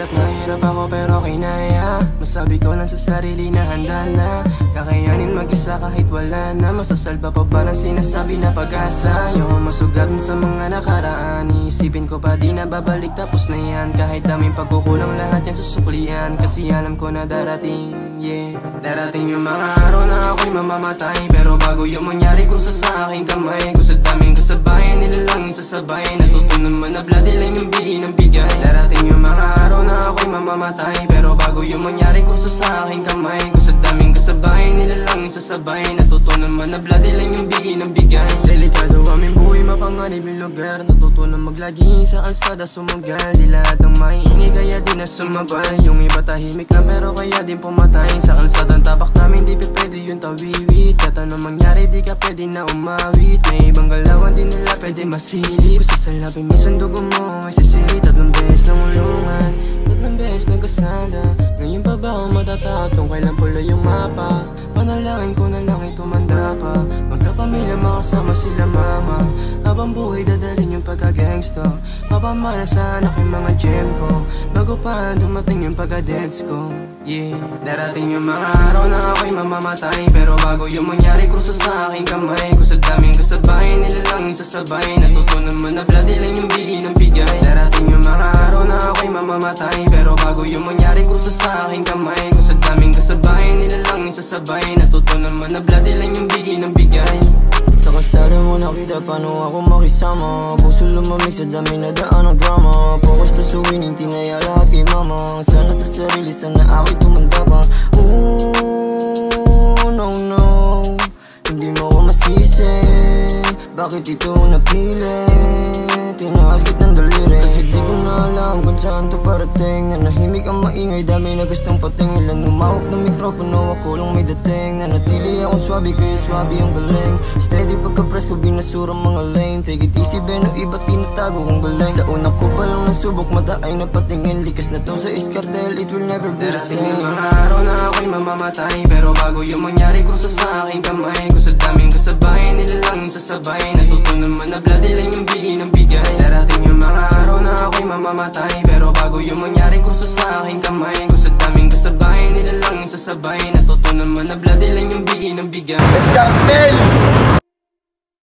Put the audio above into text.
na hirap ako pero kinaya. Masabi ko lang sa sarili na handa na kakayanin mag-isa kahit wala na. Masasalba pa ba ng sinasabi na pag-asa? Yung masugatan sa mga nakaraan, iisipin ko pa di na babalik tapos na yan. Kahit daming pagkukulang lahat yan susuklian, kasi alam ko na darating, yeah. Darating yung mga araw na ako'y mamamatay, pero bago yung mangyari krusa sa aking kamay. Kung sa daming kasabayan nila lang yung sasabay, natutunan man na bloody lang yung bigay ng bigay. Darating yung mga araw na ako'y mamamatay, pero bago yung mangyari krusa sa aking kamay. Kung sa daming kasabayan nila lang yung sasabay, natutunan man na bloody lang yung bigay ng bigay. Delikado aming buhay, mapanganib yung lugar, natutunan maglagi sa kalsada sumugal. Di lahat ng maiingay kaya di na sumabay, yung iba tahimik lang pero kaya din pumatay. Sa kalsadang tapak namin di pwede yung tawiwit, kahit anong mangyari di ka pwede na umawit. May ibang galawan di nila pwede masilip. Kung sasalapin minsan dugo mo ay sisirit. Tatlong beses na ulungan, tatlong beses nagkasala. Ngayon pa ba ako matatakot kailan pula yung mapa? Panalangin ko na lang ay tumanda pa, magkapamilya makasama sila mama. Habang buhay dadalhin yung pagka-gangsta, papamana sa anak yung mga gem ko, bago pa dumating yung pagka-deads ko, yeah. Darating yung mga araw na ako'y mamamatay, pero bago yung mangyari krusa sa aking kamay. Kung sa daming kasabayan nila lang yung sasabay, natutunan man na bloody lang yung bigay ng bigay. Darating yung mga araw na ako'y mamamatay, pero bago yung mangyari krusa sa aking kamay. Kung sa daming kasabayan nila lang yung sasabay, natutunan man na bloody lang yung bigay ng bigay. Sa kalsada mo nakita paano ako makisama, puso lumamig sa dami na daan ng drama. Focus to sa winning, tinaya lahat kay mama. Sana sa sarili, sana ako'y tumanda pa. Oh, no, no, hindi mo ko masisi, bakit ito napili? Tinaas kitang daliri, kasi di ko na alam kung saan to parating. Nanahimik ang maingay, dami na gustong pating. Ilan humawak ng mikropono, ako lang may dating. Nanatili akong swabe, kaya swabe yung galing. Steady pagka-press ko, binasura mga lame. Take it easy, beno, iba't tinatago kong galing. Sa una ko pa lang nasubok, madaay na patingin. Likas na to sa iskartel, it will never be the same. Darating yung mga araw na ako'y mamamatay, pero bago yung mangyari krusa sa aking kamay. Kung sa daming kasabayan nila lang yung sasabay,